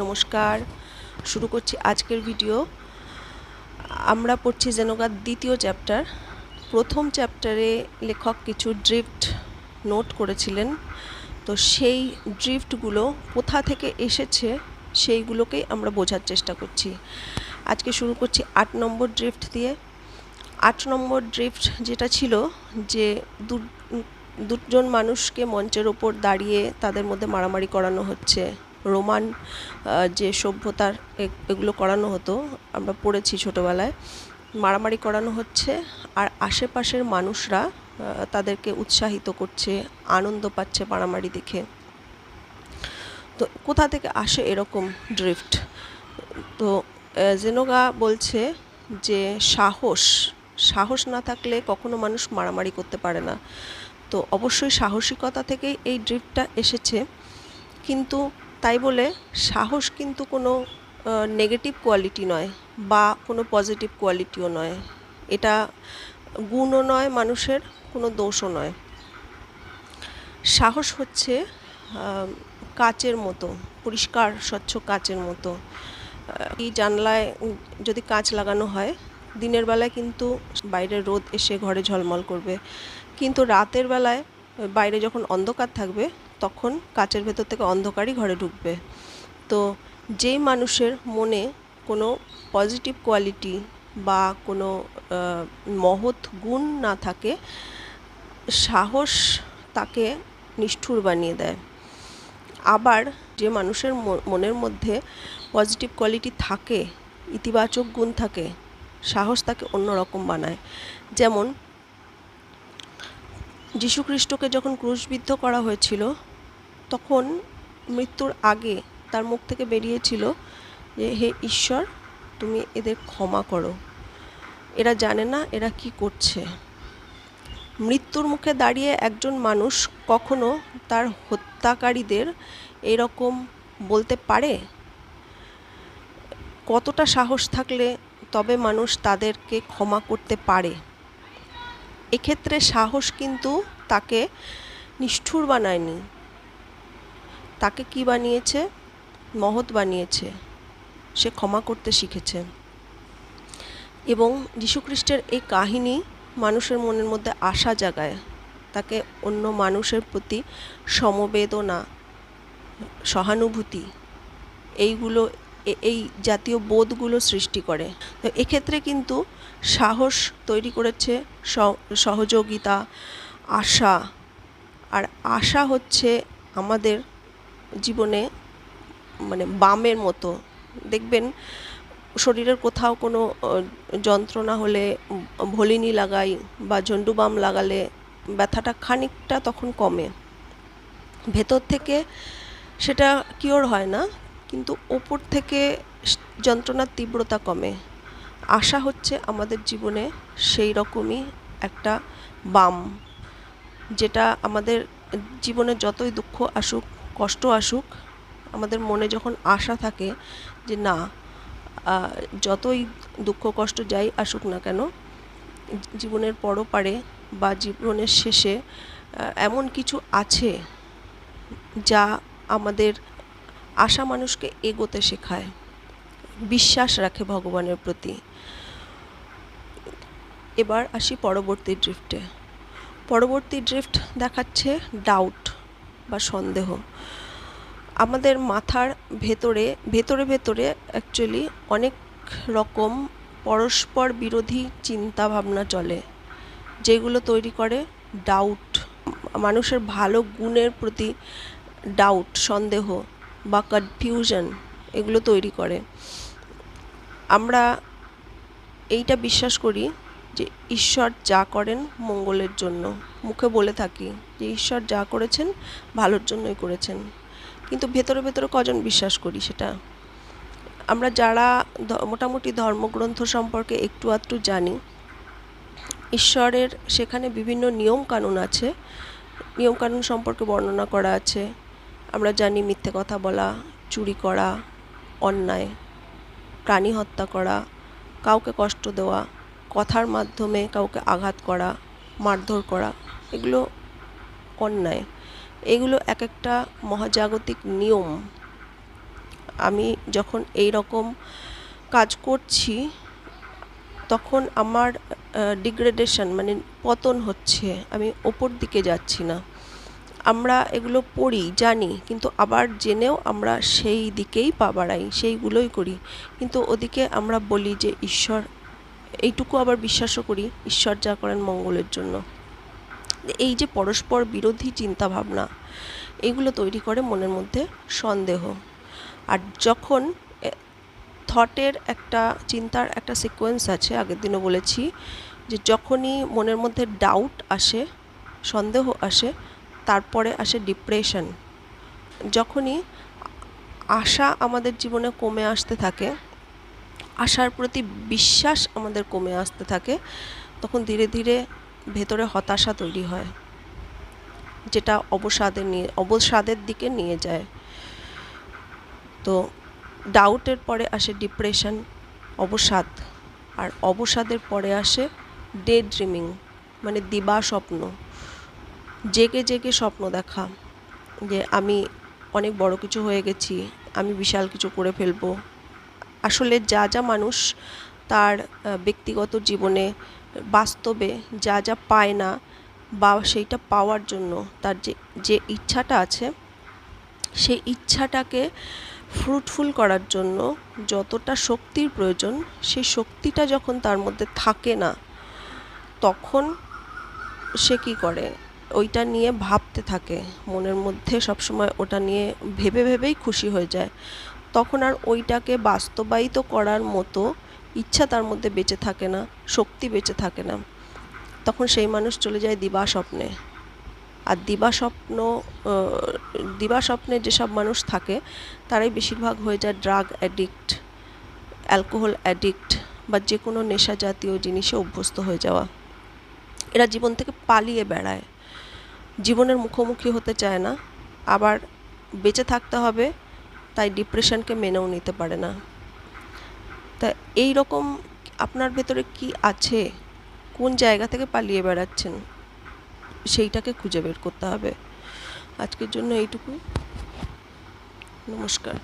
নমস্কার, শুরু করছি আজকের ভিডিও। আমরা পড়ছি জেনোগার দ্বিতীয় চ্যাপ্টার। প্রথম চ্যাপ্টারে লেখক কিছু ড্রিফট নোট করেছিলেন, তো সেই ড্রিফটগুলো কোথা থেকে এসেছে সেইগুলোকেই আমরা বোঝার চেষ্টা করছি। আজকে শুরু করছি 8 নম্বর ড্রিফট দিয়ে। 8 নম্বর ড্রিফট যেটা ছিল যে দুজন মানুষকে মঞ্চের ওপর দাঁড়িয়ে তাদের মধ্যে মারামারি করানো হচ্ছে। রোমান যে সভ্যতার এগুলো করানো হতো, আমরা পড়েছি ছোটোবেলায়। মারামারি করানো হচ্ছে আর আশেপাশের মানুষরা তাদেরকে উৎসাহিত করছে, আনন্দ পাচ্ছে মারামারি দেখে। তো কোথা থেকে আসে এরকম ড্রিফট? তো জেনোগা বলছে যে সাহস না থাকলে কখনো মানুষ মারামারি করতে পারে না। তো অবশ্যই সাহসিকতা থেকেই এই ড্রিফটটা এসেছে, কিন্তু তাই বলে সাহস কিন্তু কোনো নেগেটিভ কোয়ালিটি নয় বা কোনো পজিটিভ কোয়ালিটিও নয়। এটা গুণও নয়, মানুষের কোনো দোষও নয়। সাহস হচ্ছে কাচের মতো, পরিষ্কার স্বচ্ছ কাচের মতো। এই জানলায় যদি কাঁচ লাগানো হয়, দিনের বেলায় কিন্তু বাইরে রোদ এসে ঘরে ঝলমল করবে, কিন্তু রাতের বেলায় বাইরে যখন অন্ধকার থাকবে তখন কাচের ভেতর থেকে অন্ধকারই ঘরে ঢুকবে। তো যেই মানুষের মনে কোনো পজিটিভ কোয়ালিটি বা কোনো মহৎ গুণ না থাকে, সাহস তাকে নিষ্ঠুর বানিয়ে দেয়। আবার যে মানুষের মনের মধ্যে পজিটিভ কোয়ালিটি থাকে, ইতিবাচক গুণ থাকে, সাহস তাকে অন্যরকম বানায়। যেমন যীশুখ্রিস্টকে যখন ক্রুশবিদ্ধ করা হয়েছিল, তখন মৃত্যুর আগে তার মুখ থেকে বেরিয়েছিল যে, হে ঈশ্বর, তুমি এদের ক্ষমা করো, এরা জানে না এরা কি করছে। মৃত্যুর মুখে দাঁড়িয়ে একজন মানুষ কখনো তার হত্যাকারীদের এরকম বলতে পারে? কতটা সাহস থাকলে তবে মানুষ তাদেরকে ক্ষমা করতে পারে? এক্ষেত্রে সাহস কিন্তু তাকে নিষ্ঠুর বানায়নি, তাকে কি বানিয়েছে? মহৎ বানিয়েছে। সে ক্ষমা করতে শিখেছে। এবং যীশুখ্রিস্টের এই কাহিনী মানুষের মনের মধ্যে আশা জাগায়, তাকে অন্য মানুষের প্রতি সমবেদনা, সহানুভূতি, এইগুলো এই জাতীয় বোধগুলো সৃষ্টি করে। তো এক্ষেত্রে কিন্তু সাহস তৈরি করেছে সহযোগিতা, আশা। আর আশা হচ্ছে আমাদের জীবনে মানে বামের মতো। দেখবেন শরীরের কোথাও কোনো যন্ত্রণা হলে ভলিনি লাগাই বা ঝন্ডু বাম লাগালে ব্যথাটা খানিকটা তখন কমে, ভেতর থেকে সেটা কিওর হয় না, কিন্তু ওপর থেকে যন্ত্রণার তীব্রতা কমে। আশা হচ্ছে আমাদের জীবনে সেই রকমই একটা বাম, যেটা আমাদের জীবনে যতই দুঃখ আসুক, কষ্ট আসুক, আমাদের মনে যখন আশা থাকে যে না, যতই দুঃখ কষ্ট যাই আসুক না কেন, জীবনের পরপারে বা জীবনের শেষে এমন কিছু আছে যা আমাদের আশা মানুষকে এগোতে শেখায়, বিশ্বাস রাখে ভগবানের প্রতি। এবার আসি পরবর্তী ড্রিফটে। পরবর্তী ড্রিফট দেখাচ্ছে ডাউট বা সন্দেহ। আমাদের মাথার ভেতরে ভেতরে অ্যাকচুয়ালি অনেক রকম পরস্পর বিরোধী চিন্তা ভাবনা চলে, যেগুলো তৈরি করে ডাউট। মানুষের ভালো গুণের প্রতি ডাউট, সন্দেহ বা কনফিউশন, এগুলো তৈরি করে। আমরা এইটা বিশ্বাস করি যে ঈশ্বর যা করেন মঙ্গলের জন্য, মুখে বলে থাকি যে ঈশ্বর যা করেছেন ভালোর জন্যই করেছেন, কিন্তু ভেতরে ভেতরে কজন বিশ্বাস করি সেটা? আমরা যারা মোটামুটি ধর্মগ্রন্থ সম্পর্কে একটু আধটু জানি, ঈশ্বরের সেখানে বিভিন্ন নিয়ম কানুন আছে, নিয়ম কানুন সম্পর্কে বর্ণনা করা আছে। আমরা জানি মিথ্যে কথা বলা, চুরি করা অন্যায়, প্রাণী হত্যা করা, কাউকে কষ্ট দেওয়া, কথার মাধ্যমে কাউকে আঘাত করা, মারধর করা, এগুলো অন্যায়। এগুলো এক একটা মহাজাগতিক নিয়ম। আমি যখন এই রকম কাজ করছি তখন আমার ডিগ্রেডেশন মানে পতন হচ্ছে, আমি ওপর দিকে যাচ্ছি না। আমরা এগুলো পড়ি জানি, কিন্তু আবার জেনেও আমরা সেই দিকেই পা বাড়াই, সেইগুলোই করি। কিন্তু ওদিকে আমরা বলি যে ঈশ্বর, এইটুকু আবার বিশ্বাসও করি ঈশ্বর যা করেন মঙ্গলের জন্য। এই যে পরস্পর বিরোধী চিন্তা ভাবনা, এগুলো তৈরি করে মনের মধ্যে সন্দেহ। আর যখন থটের একটা চিন্তার একটা সিকোয়েন্স আছে, আগের দিনও বলেছি, যে যখনই মনের মধ্যে ডাউট আসে, সন্দেহ আসে, তারপরে আসে ডিপ্রেশন। যখনই আশা আমাদের জীবনে কমে আসতে থাকে, আশার প্রতি বিশ্বাস আমাদের কমে আসতে থাকে, তখন ধীরে ধীরে ভেতরে হতাশা তৈরি হয়, যেটা অবসাদের দিকে নিয়ে যায়। তো ডাউটের পরে আসে ডিপ্রেশন, অবসাদ, আর অবসাদের পরে আসে ডে ড্রিমিং, মানে দিবা স্বপ্ন, জেগে জেগে স্বপ্ন দেখা, যে আমি অনেক বড় কিছু হয়ে গেছি, আমি বিশাল কিছু করে ফেলবো। আসলে যা যা মানুষ তার ব্যক্তিগত জীবনে বাস্তবে যা যা পায় না, বা সেইটা পাওয়ার জন্য তার যে ইচ্ছাটা আছে, সেই ইচ্ছাটাকে ফ্রুটফুল করার জন্য যতটা শক্তির প্রয়োজন, সেই শক্তিটা যখন তার মধ্যে থাকে না, তখন সে কী করে, ওইটা নিয়ে ভাবতে থাকে, মনের মধ্যে সবসময় ওটা নিয়ে ভেবে ভেবেই খুশি হয়ে যায়। তখন আর ওইটাকে বাস্তবায়িত করার মতো ইচ্ছা তার মধ্যে বেঁচে থাকে না, শক্তি বেঁচে থাকে না। তখন সেই মানুষ চলে যায় দিবা স্বপ্নে। আর দিবা স্বপ্নে যেসব মানুষ থাকে, তারাই বেশিরভাগ হয়ে যায় ড্রাগ অ্যাডিক্ট, অ্যালকোহল অ্যাডিক্ট, বা যে কোনো নেশা জাতীয় জিনিসে অভ্যস্ত হয়ে যাওয়া। এরা জীবন থেকে পালিয়ে বেড়ায়, জীবনের মুখোমুখি হতে চায় না, আবার বেঁচে থাকতে হবে তাই ডিপ্রেশনকে মেনেও নিতে পারে না। তা এই রকম আপনার ভেতরে কি আছে, কোন জায়গা থেকে পালিয়ে বেড়াচ্ছেন, সেইটাকে খুঁজে বের করতে হবে। আজকের জন্য এইটুকু। নমস্কার।